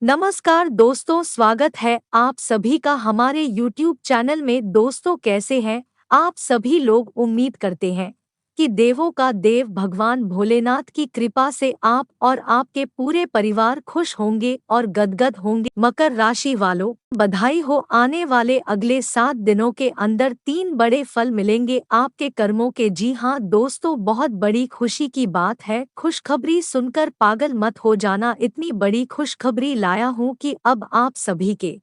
नमस्कार दोस्तों, स्वागत है आप सभी का हमारे YouTube चैनल में। दोस्तों, कैसे हैं आप सभी लोग। उम्मीद करते हैं कि देवों का देव भगवान भोलेनाथ की कृपा से आप और आपके पूरे परिवार खुश होंगे और गदगद होंगे। मकर राशि वालों, बधाई हो। आने वाले अगले 7 दिनों के अंदर 3 बड़े फल मिलेंगे आपके कर्मों के। जी हाँ दोस्तों, बहुत बड़ी खुशी की बात है। खुशखबरी सुनकर पागल मत हो जाना। इतनी बड़ी खुशखबरी लाया हूँ कि अब आप सभी के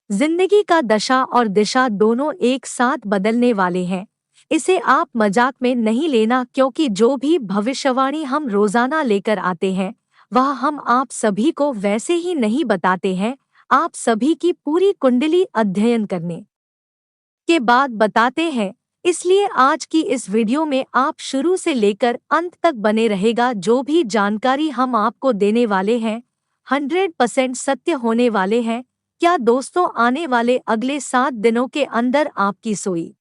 जिंदगी का दशा और दिशा दोनों एक साथ बदलने वाले हैं। इसे आप मजाक में नहीं लेना, क्योंकि जो भी भविष्यवाणी हम रोजाना लेकर आते हैं वह हम आप सभी को वैसे ही नहीं बताते हैं। आप सभी की पूरी कुंडली अध्ययन करने के बाद बताते हैं। इसलिए आज की इस वीडियो में आप शुरू से लेकर अंत तक बने रहेगा। जो भी जानकारी हम आपको देने वाले हैं 100% सत्य होने वाले हैं। क्या दोस्तों, आने वाले अगले 7 दिनों के अंदर आपकी सोई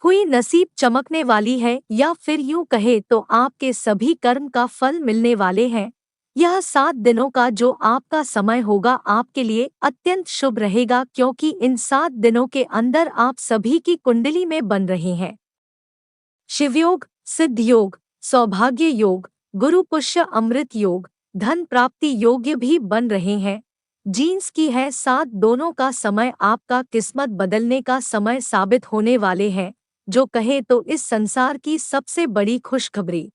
हुई नसीब चमकने वाली है, या फिर यूं कहे तो आपके सभी कर्म का फल मिलने वाले हैं। यह 7 दिनों का जो आपका समय होगा आपके लिए अत्यंत शुभ रहेगा, क्योंकि इन 7 दिनों के अंदर आप सभी की कुंडली में बन रहे हैं शिवयोग, सिद्ध योग, सौभाग्य योग, गुरु पुष्य अमृत योग, धन प्राप्ति योग्य भी बन रहे हैं। जीन्स की है 7 दोनों का समय आपका किस्मत बदलने का समय साबित होने वाले हैं। जो कहे तो इस संसार की सबसे बड़ी खुशखबरी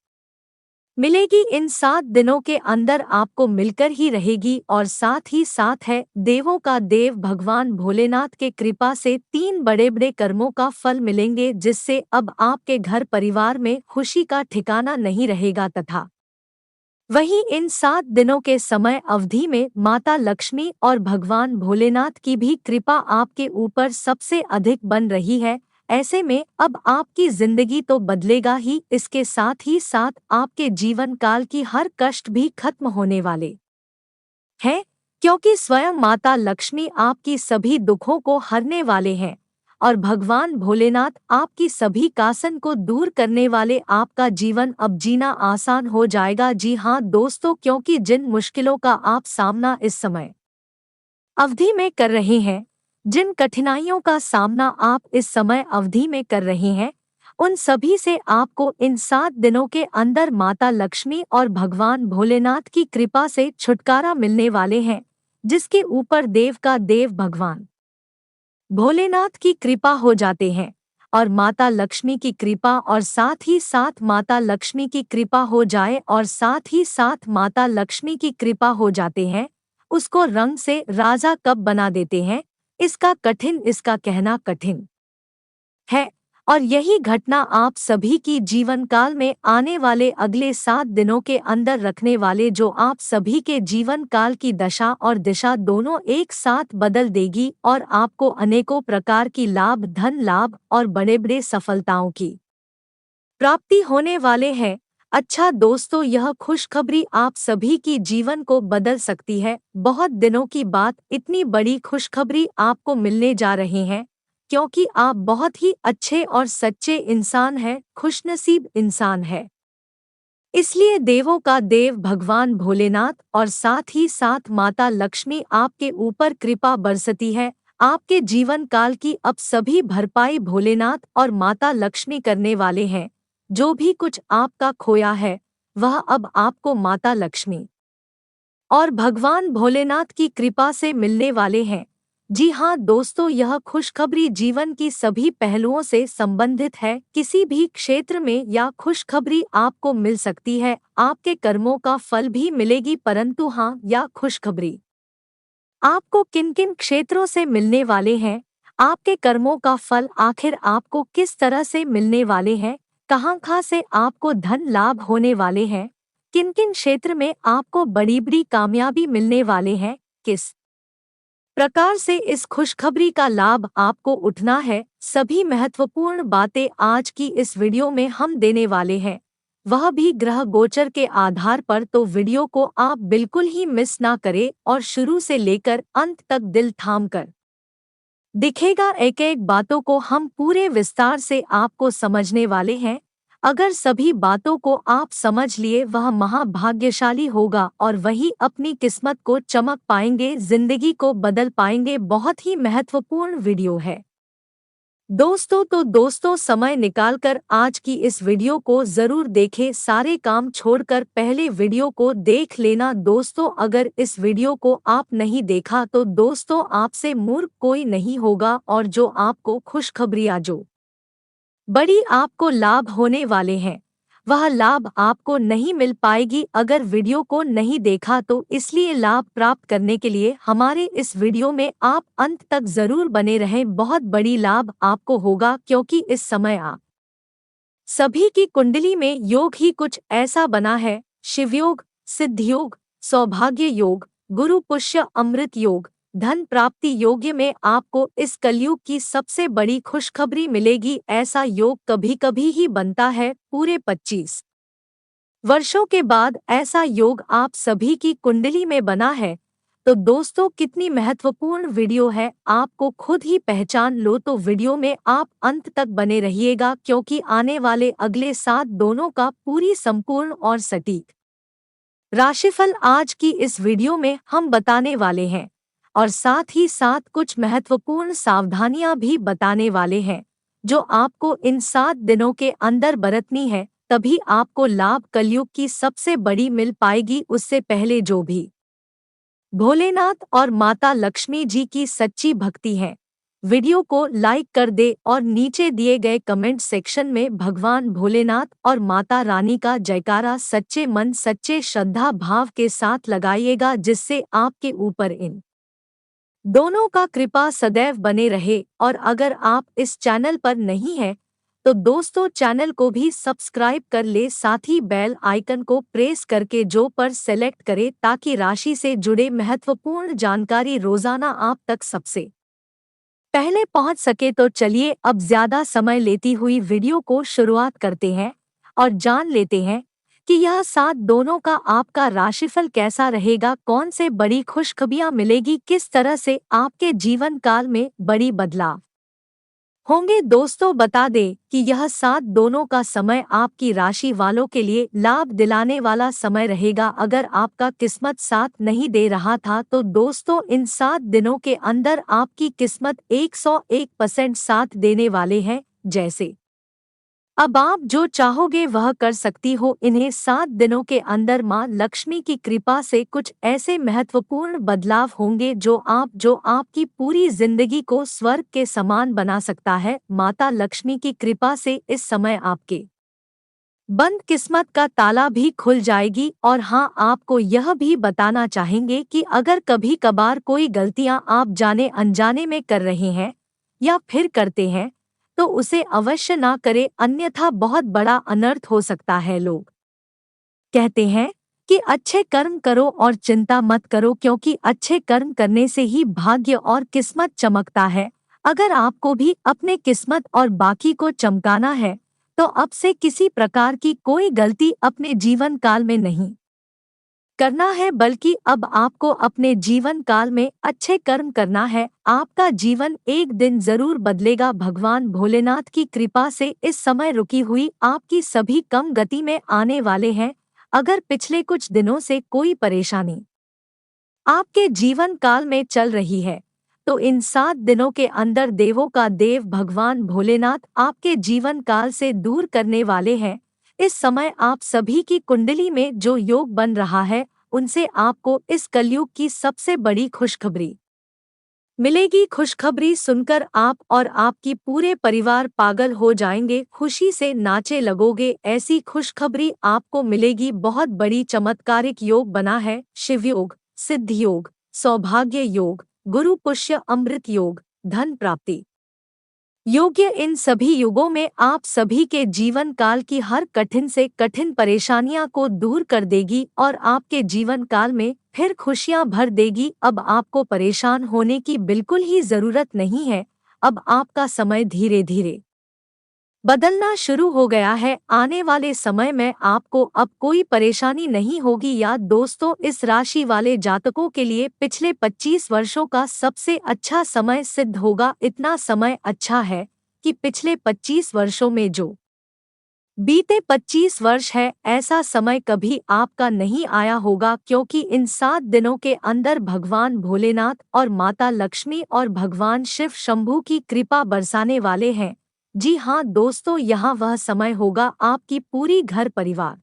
मिलेगी इन 7 दिनों के अंदर आपको मिलकर ही रहेगी। और साथ ही साथ है देवों का देव भगवान भोलेनाथ के कृपा से 3 बड़े बड़े कर्मों का फल मिलेंगे, जिससे अब आपके घर परिवार में खुशी का ठिकाना नहीं रहेगा। तथा वहीं इन 7 दिनों के समय अवधि में माता लक्ष्मी और भगवान भोलेनाथ की भी कृपा आपके ऊपर सबसे अधिक बन रही है। ऐसे में अब आपकी जिंदगी तो बदलेगा ही, इसके साथ ही साथ आपके जीवन काल की हर कष्ट भी खत्म होने वाले हैं, क्योंकि स्वयं माता लक्ष्मी आपकी सभी दुखों को हरने वाले हैं। और भगवान भोलेनाथ आपकी सभी कासन को दूर करने वाले। आपका जीवन अब जीना आसान हो जाएगा। जी हाँ दोस्तों, क्योंकि जिन मुश्किलों का आप सामना इस समय अवधि में कर रहे हैं, जिन कठिनाइयों का सामना आप इस समय अवधि में कर रहे हैं, उन सभी से आपको इन 7 दिनों के अंदर माता लक्ष्मी और भगवान भोलेनाथ की कृपा से छुटकारा मिलने वाले हैं, जिसके ऊपर देव का देव भगवान भोलेनाथ की कृपा हो जाते हैं। और माता लक्ष्मी की कृपा और साथ ही साथ माता लक्ष्मी की कृपा हो जाए और साथ ही साथ माता लक्ष्मी की कृपा हो जाते हैं, उसको रंग से राजा कब बना देते हैं, इसका कहना कठिन है। और यही घटना आप सभी की जीवन काल में आने वाले अगले 7 दिनों के अंदर रखने वाले, जो आप सभी के जीवन काल की दशा और दिशा दोनों एक साथ बदल देगी और आपको अनेकों प्रकार की लाभ, धन लाभ और बड़े बड़े सफलताओं की प्राप्ति होने वाले हैं। अच्छा दोस्तों, यह खुशखबरी आप सभी की जीवन को बदल सकती है। बहुत दिनों की बात, इतनी बड़ी खुशखबरी आपको मिलने जा रहे हैं, क्योंकि आप बहुत ही अच्छे और सच्चे इंसान हैं, खुशनसीब इंसान है। इसलिए देवों का देव भगवान भोलेनाथ और साथ ही साथ माता लक्ष्मी आपके ऊपर कृपा बरसती है। आपके जीवन काल की अब सभी भरपाई भोलेनाथ और माता लक्ष्मी करने वाले हैं। जो भी कुछ आपका खोया है वह अब आपको माता लक्ष्मी और भगवान भोलेनाथ की कृपा से मिलने वाले हैं। जी हाँ दोस्तों, यह खुशखबरी जीवन की सभी पहलुओं से संबंधित है। किसी भी क्षेत्र में या खुशखबरी आपको मिल सकती है। आपके कर्मों का फल भी मिलेगी, परंतु हाँ, या खुशखबरी आपको किन किन क्षेत्रों से मिलने वाले हैं, आपके कर्मों का फल आखिर आपको किस तरह से मिलने वाले हैं, कहाँ से आपको धन लाभ होने वाले हैं, किन किन क्षेत्र में आपको बड़ी बड़ी कामयाबी मिलने वाले हैं, किस प्रकार से इस खुशखबरी का लाभ आपको उठना है, सभी महत्वपूर्ण बातें आज की इस वीडियो में हम देने वाले हैं, वह भी ग्रह गोचर के आधार पर। तो वीडियो को आप बिल्कुल ही मिस ना करें और शुरू से लेकर अंत तक दिल थाम कर दिखेगा। एक एक बातों को हम पूरे विस्तार से आपको समझने वाले हैं। अगर सभी बातों को आप समझ लिए वह महाभाग्यशाली होगा और वही अपनी किस्मत को चमक पाएंगे, जिंदगी को बदल पाएंगे। बहुत ही महत्वपूर्ण वीडियो है दोस्तों समय निकालकर आज की इस वीडियो को जरूर देखें। सारे काम छोड़कर पहले वीडियो को देख लेना दोस्तों। अगर इस वीडियो को आप नहीं देखा तो दोस्तों आपसे मूर्ख कोई नहीं होगा और जो आपको खुशखबरियां जो बड़ी आपको लाभ होने वाले हैं वह लाभ आपको नहीं मिल पाएगी अगर वीडियो को नहीं देखा तो। इसलिए लाभ प्राप्त करने के लिए हमारे इस वीडियो में आप अंत तक जरूर बने रहें। बहुत बड़ी लाभ आपको होगा क्योंकि इस समय आप सभी की कुंडली में योग ही कुछ ऐसा बना है। शिवयोग, सिद्धयोग, सौभाग्य योग, गुरु पुष्य अमृत योग, धन प्राप्ति योग्य में आपको इस कलयुग की सबसे बड़ी खुशखबरी मिलेगी। ऐसा योग कभी कभी ही बनता है, पूरे 25 वर्षों के बाद ऐसा योग आप सभी की कुंडली में बना है। तो दोस्तों कितनी महत्वपूर्ण वीडियो है, आपको खुद ही पहचान लो। तो वीडियो में आप अंत तक बने रहिएगा क्योंकि आने वाले अगले 7 दोनों का पूरी संपूर्ण और सटीक राशिफल आज की इस वीडियो में हम बताने वाले हैं और साथ ही साथ कुछ महत्वपूर्ण सावधानियां भी बताने वाले हैं जो आपको इन 7 दिनों के अंदर बरतनी है, तभी आपको लाभ कलयुग की सबसे बड़ी मिल पाएगी। उससे पहले जो भी भोलेनाथ और माता लक्ष्मी जी की सच्ची भक्ति है, वीडियो को लाइक कर दे और नीचे दिए गए कमेंट सेक्शन में भगवान भोलेनाथ और माता रानी का जयकारा सच्चे मन सच्चे श्रद्धा भाव के साथ लगाइएगा, जिससे आपके ऊपर इन दोनों का कृपा सदैव बने रहे। और अगर आप इस चैनल पर नहीं हैं तो दोस्तों चैनल को भी सब्सक्राइब कर ले, साथ ही बेल आइकन को प्रेस करके जो पर सेलेक्ट करे ताकि राशि से जुड़े महत्वपूर्ण जानकारी रोजाना आप तक सबसे पहले पहुंच सके। तो चलिए अब ज्यादा समय लेती हुई वीडियो को शुरुआत करते हैं और जान लेते हैं कि यह 7 दोनों का आपका राशिफल कैसा रहेगा, कौन से बड़ी खुशखबरियां मिलेगी, किस तरह से आपके जीवन काल में बड़ी बदलाव होंगे। दोस्तों बता दें कि यह 7 दोनों का समय आपकी राशि वालों के लिए लाभ दिलाने वाला समय रहेगा। अगर आपका किस्मत साथ नहीं दे रहा था तो दोस्तों इन 7 दिनों के अंदर आपकी किस्मत 101% साथ देने वाले हैं। जैसे अब आप जो चाहोगे वह कर सकती हो। इन्हें 7 दिनों के अंदर मां लक्ष्मी की कृपा से कुछ ऐसे महत्वपूर्ण बदलाव होंगे जो आपकी पूरी जिंदगी को स्वर्ग के समान बना सकता है। माता लक्ष्मी की कृपा से इस समय आपके बंद किस्मत का ताला भी खुल जाएगी। और हाँ, आपको यह भी बताना चाहेंगे कि अगर कभी कभार कोई गलतियां आप जाने अनजाने में कर रहे हैं या फिर करते हैं तो उसे अवश्य ना करें, अन्यथा बहुत बड़ा अनर्थ हो सकता है। लोग कहते हैं कि अच्छे कर्म करो और चिंता मत करो, क्योंकि अच्छे कर्म करने से ही भाग्य और किस्मत चमकता है। अगर आपको भी अपने किस्मत और बाकी को चमकाना है तो अब से किसी प्रकार की कोई गलती अपने जीवन काल में नहीं करना है, बल्कि अब आपको अपने जीवन काल में अच्छे कर्म करना है। आपका जीवन एक दिन जरूर बदलेगा। भगवान भोलेनाथ की कृपा से इस समय रुकी हुई आपकी सभी कम गति में आने वाले हैं। अगर पिछले कुछ दिनों से कोई परेशानी आपके जीवन काल में चल रही है तो इन 7 दिनों के अंदर देवों का देव भगवान भोलेनाथ आपके जीवन काल से दूर करने वाले हैं। इस समय आप सभी की कुंडली में जो योग बन रहा है उनसे आपको इस कलयुग की सबसे बड़ी खुशखबरी मिलेगी। खुशखबरी सुनकर आप और आपकी पूरे परिवार पागल हो जाएंगे, खुशी से नाचे लगोगे। ऐसी खुशखबरी आपको मिलेगी। बहुत बड़ी चमत्कारिक योग बना है। शिवयोग, सिद्धयोग, सौभाग्य योग, गुरु पुष्य अमृत योग, धन प्राप्ति योग्य। इन सभी युगों में आप सभी के जीवन काल की हर कठिन से कठिन परेशानियां को दूर कर देगी और आपके जीवन काल में फिर खुशियां भर देगी। अब आपको परेशान होने की बिल्कुल ही जरूरत नहीं है। अब आपका समय धीरे धीरे बदलना शुरू हो गया है। आने वाले समय में आपको अब कोई परेशानी नहीं होगी। याद दोस्तों, इस राशि वाले जातकों के लिए पिछले 25 वर्षों का सबसे अच्छा समय सिद्ध होगा। इतना समय अच्छा है कि पिछले 25 वर्षों में जो बीते 25 वर्ष है, ऐसा समय कभी आपका नहीं आया होगा, क्योंकि इन 7 दिनों के अंदर भगवान भोलेनाथ और माता लक्ष्मी और भगवान शिव शंभू की कृपा बरसाने वाले हैं। जी हाँ दोस्तों, यहाँ वह समय होगा आपकी पूरी घर परिवार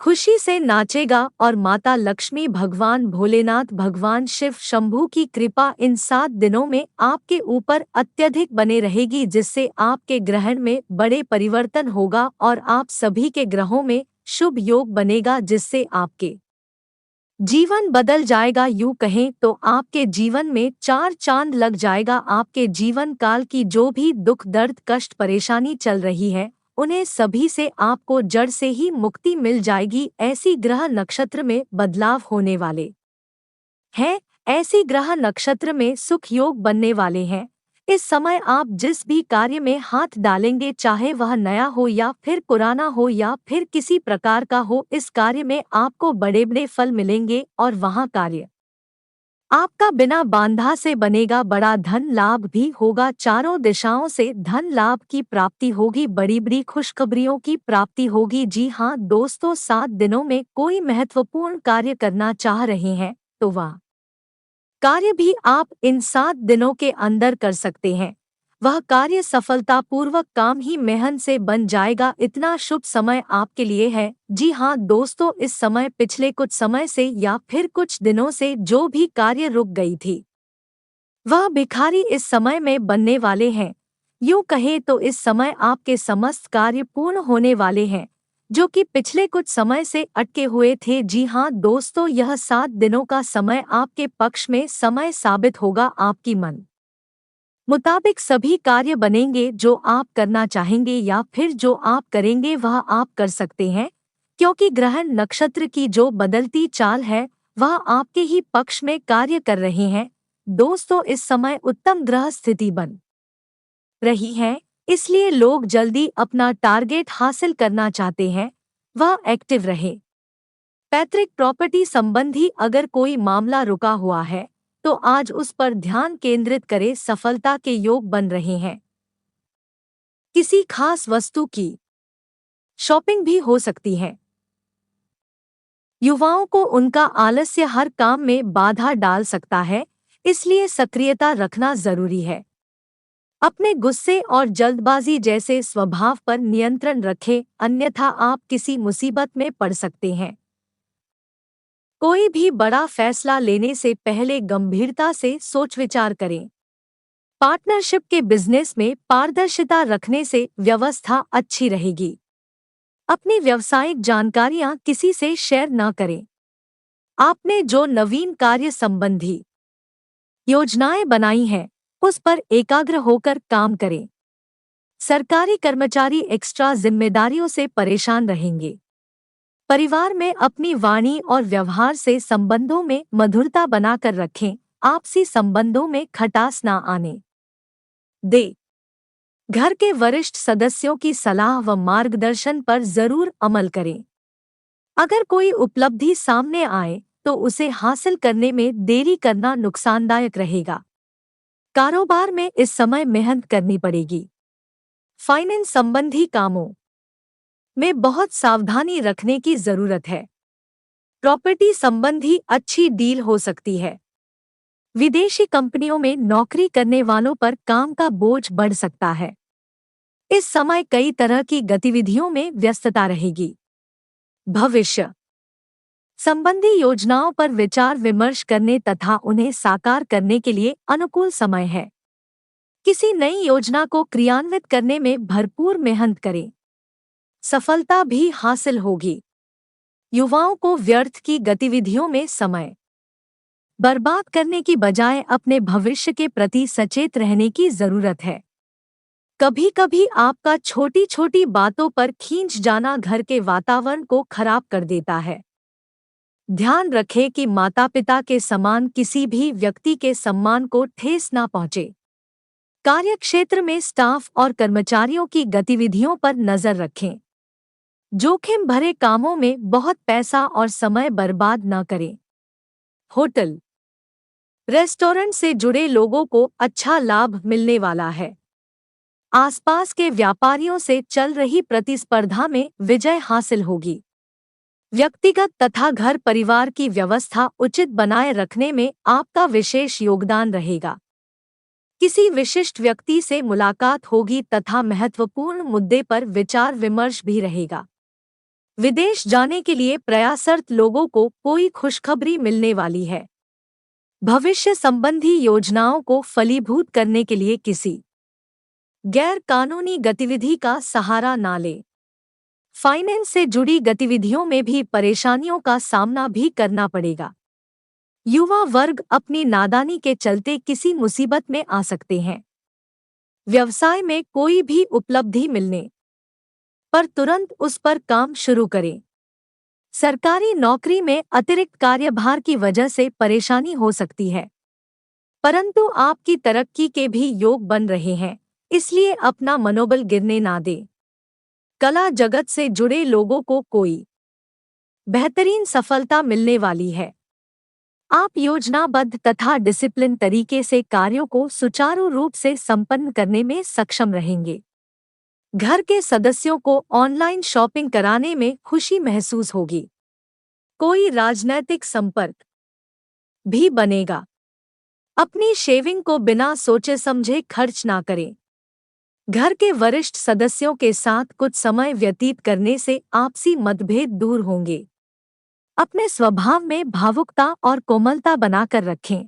खुशी से नाचेगा और माता लक्ष्मी, भगवान भोलेनाथ, भगवान शिव शंभू की कृपा इन 7 दिनों में आपके ऊपर अत्यधिक बने रहेगी, जिससे आपके ग्रहण में बड़े परिवर्तन होगा और आप सभी के ग्रहों में शुभ योग बनेगा, जिससे आपके जीवन बदल जाएगा। यूं कहें तो आपके जीवन में 4 चांद लग जाएगा। आपके जीवन काल की जो भी दुख, दर्द, कष्ट, परेशानी चल रही है, उन्हें सभी से आपको जड़ से ही मुक्ति मिल जाएगी। ऐसी ग्रह नक्षत्र में बदलाव होने वाले हैं, ऐसी ग्रह नक्षत्र में सुख योग बनने वाले हैं। इस समय आप जिस भी कार्य में हाथ डालेंगे, चाहे वह नया हो या फिर पुराना हो या फिर किसी प्रकार का हो, इस कार्य में आपको बड़े बड़े फल मिलेंगे और वहाँ कार्य आपका बिना बांधा से बनेगा। बड़ा धन लाभ भी होगा, चारों दिशाओं से धन लाभ की प्राप्ति होगी, बड़ी बड़ी खुशखबरियों की प्राप्ति होगी। जी हाँ दोस्तों, 7 दिनों में कोई महत्वपूर्ण कार्य करना चाह रहे हैं तो वह कार्य भी आप इन 7 दिनों के अंदर कर सकते हैं। वह कार्य सफलतापूर्वक काम ही मेहनत से बन जाएगा। इतना शुभ समय आपके लिए है। जी हाँ दोस्तों, इस समय पिछले कुछ समय से या फिर कुछ दिनों से जो भी कार्य रुक गई थी, वह भिखारी इस समय में बनने वाले हैं। यूं कहें तो इस समय आपके समस्त कार्य पूर्ण होने वाले हैं, जो कि पिछले कुछ समय से अटके हुए थे। जी हाँ दोस्तों, यह 7 दिनों का समय आपके पक्ष में समय साबित होगा। आपकी मन मुताबिक सभी कार्य बनेंगे, जो आप करना चाहेंगे या फिर जो आप करेंगे वह आप कर सकते हैं, क्योंकि ग्रहण नक्षत्र की जो बदलती चाल है वह आपके ही पक्ष में कार्य कर रहे हैं। दोस्तों, इस समय उत्तम ग्रह स्थिति बन रही है, इसलिए लोग जल्दी अपना टारगेट हासिल करना चाहते हैं, वह एक्टिव रहे। पैतृक प्रॉपर्टी संबंधी अगर कोई मामला रुका हुआ है तो आज उस पर ध्यान केंद्रित करें, सफलता के योग बन रहे हैं। किसी खास वस्तु की शॉपिंग भी हो सकती है। युवाओं को उनका आलस्य हर काम में बाधा डाल सकता है, इसलिए सक्रियता रखना जरूरी है। अपने गुस्से और जल्दबाजी जैसे स्वभाव पर नियंत्रण रखें, अन्यथा आप किसी मुसीबत में पड़ सकते हैं। कोई भी बड़ा फैसला लेने से पहले गंभीरता से सोच विचार करें। पार्टनरशिप के बिजनेस में पारदर्शिता रखने से व्यवस्था अच्छी रहेगी। अपनी व्यावसायिक जानकारियां किसी से शेयर न करें। आपने जो नवीन कार्य संबंधी योजनाएं बनाई हैं, उस पर एकाग्र होकर काम करें। सरकारी कर्मचारी एक्स्ट्रा जिम्मेदारियों से परेशान रहेंगे। परिवार में अपनी वाणी और व्यवहार से संबंधों में मधुरता बनाकर रखें। आपसी संबंधों में खटास ना आने दे। घर के वरिष्ठ सदस्यों की सलाह व मार्गदर्शन पर जरूर अमल करें। अगर कोई उपलब्धि सामने आए तो उसे हासिल करने में देरी करना नुकसानदायक रहेगा। कारोबार में इस समय मेहनत करनी पड़ेगी। फाइनेंस संबंधी कामों में बहुत सावधानी रखने की जरूरत है। प्रॉपर्टी संबंधी अच्छी डील हो सकती है। विदेशी कंपनियों में नौकरी करने वालों पर काम का बोझ बढ़ सकता है। इस समय कई तरह की गतिविधियों में व्यस्तता रहेगी। भविष्य संबंधी योजनाओं पर विचार विमर्श करने तथा उन्हें साकार करने के लिए अनुकूल समय है। किसी नई योजना को क्रियान्वित करने में भरपूर मेहनत करें, सफलता भी हासिल होगी। युवाओं को व्यर्थ की गतिविधियों में समय बर्बाद करने की बजाय अपने भविष्य के प्रति सचेत रहने की जरूरत है। कभी कभी आपका छोटी छोटी बातों पर खींच जाना घर के वातावरण को खराब कर देता है। ध्यान रखें कि माता पिता के समान किसी भी व्यक्ति के सम्मान को ठेस न पहुंचे। कार्यक्षेत्र में स्टाफ और कर्मचारियों की गतिविधियों पर नजर रखें। जोखिम भरे कामों में बहुत पैसा और समय बर्बाद न करें। होटल रेस्टोरेंट से जुड़े लोगों को अच्छा लाभ मिलने वाला है। आसपास के व्यापारियों से चल रही प्रतिस्पर्धा में विजय हासिल होगी। व्यक्तिगत तथा घर परिवार की व्यवस्था उचित बनाए रखने में आपका विशेष योगदान रहेगा। किसी विशिष्ट व्यक्ति से मुलाकात होगी तथा महत्वपूर्ण मुद्दे पर विचार विमर्श भी रहेगा। विदेश जाने के लिए प्रयासरत लोगों को कोई खुशखबरी मिलने वाली है। भविष्य संबंधी योजनाओं को फलीभूत करने के लिए किसी गैर कानूनी गतिविधि का सहारा ना लें। फाइनेंस से जुड़ी गतिविधियों में भी परेशानियों का सामना भी करना पड़ेगा। युवा वर्ग अपनी नादानी के चलते किसी मुसीबत में आ सकते हैं। व्यवसाय में कोई भी उपलब्धि मिलने पर तुरंत उस पर काम शुरू करें। सरकारी नौकरी में अतिरिक्त कार्यभार की वजह से परेशानी हो सकती है, परंतु आपकी तरक्की के भी योग बन रहे हैं, इसलिए अपना मनोबल गिरने ना दें। कला जगत से जुड़े लोगों को कोई बेहतरीन सफलता मिलने वाली है। आप योजनाबद्ध तथा डिसिप्लिन तरीके से कार्यों को सुचारू रूप से संपन्न करने में सक्षम रहेंगे। घर के सदस्यों को ऑनलाइन शॉपिंग कराने में खुशी महसूस होगी। कोई राजनैतिक संपर्क भी बनेगा। अपनी शेविंग को बिना सोचे समझे खर्च ना करें। घर के वरिष्ठ सदस्यों के साथ कुछ समय व्यतीत करने से आपसी मतभेद दूर होंगे। अपने स्वभाव में भावुकता और कोमलता बनाकर रखें।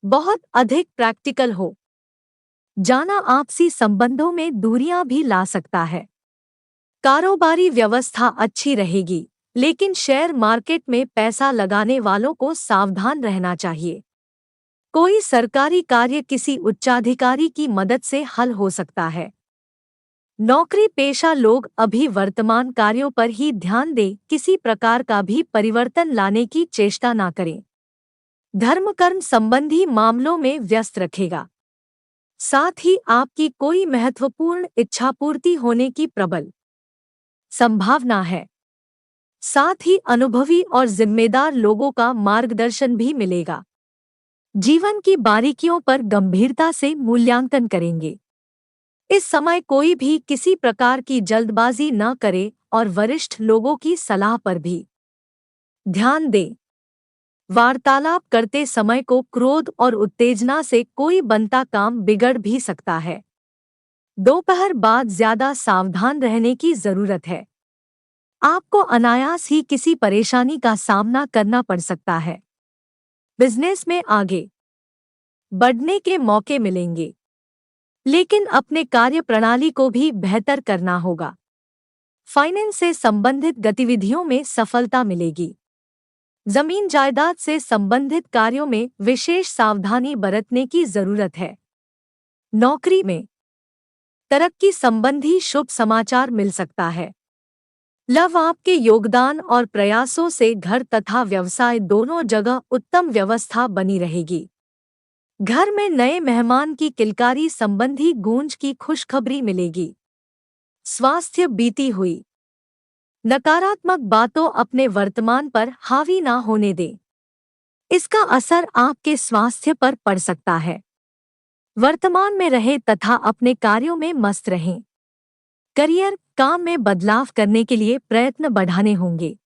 बहुत अधिक प्रैक्टिकल हो जाना आपसी संबंधों में दूरियां भी ला सकता है। कारोबारी व्यवस्था अच्छी रहेगी, लेकिन शेयर मार्केट में पैसा लगाने वालों को सावधान रहना चाहिए। कोई सरकारी कार्य किसी उच्चाधिकारी की मदद से हल हो सकता है। नौकरी पेशा लोग अभी वर्तमान कार्यों पर ही ध्यान दें, किसी प्रकार का भी परिवर्तन लाने की चेष्टा ना करें। धर्म कर्म संबंधी मामलों में व्यस्त रखेगा। साथ ही आपकी कोई महत्वपूर्ण इच्छा पूर्ति होने की प्रबल संभावना है। साथ ही अनुभवी और जिम्मेदार लोगों का मार्गदर्शन भी मिलेगा। जीवन की बारीकियों पर गंभीरता से मूल्यांकन करेंगे। इस समय कोई भी किसी प्रकार की जल्दबाजी न करे और वरिष्ठ लोगों की सलाह पर भी ध्यान दें। वार्तालाप करते समय को क्रोध और उत्तेजना से कोई बनता काम बिगड़ भी सकता है। दोपहर बाद ज्यादा सावधान रहने की जरूरत है। आपको अनायास ही किसी परेशानी का सामना करना पड़ सकता है। बिजनेस में आगे बढ़ने के मौके मिलेंगे, लेकिन अपने कार्य प्रणाली को भी बेहतर करना होगा। फाइनेंस से संबंधित गतिविधियों में सफलता मिलेगी। जमीन जायदाद से संबंधित कार्यों में विशेष सावधानी बरतने की जरूरत है। नौकरी में तरक्की संबंधी शुभ समाचार मिल सकता है। आपके योगदान और प्रयासों से घर तथा व्यवसाय दोनों जगह उत्तम व्यवस्था बनी रहेगी। घर में नए मेहमान की किलकारी संबंधी गूंज की खुशखबरी मिलेगी। स्वास्थ्य बीती हुई नकारात्मक बातों अपने वर्तमान पर हावी ना होने दें। इसका असर आपके स्वास्थ्य पर पड़ सकता है। वर्तमान में रहे तथा अपने कार्यों में मस्त रहें। करियर काम में बदलाव करने के लिए प्रयत्न बढ़ाने होंगे।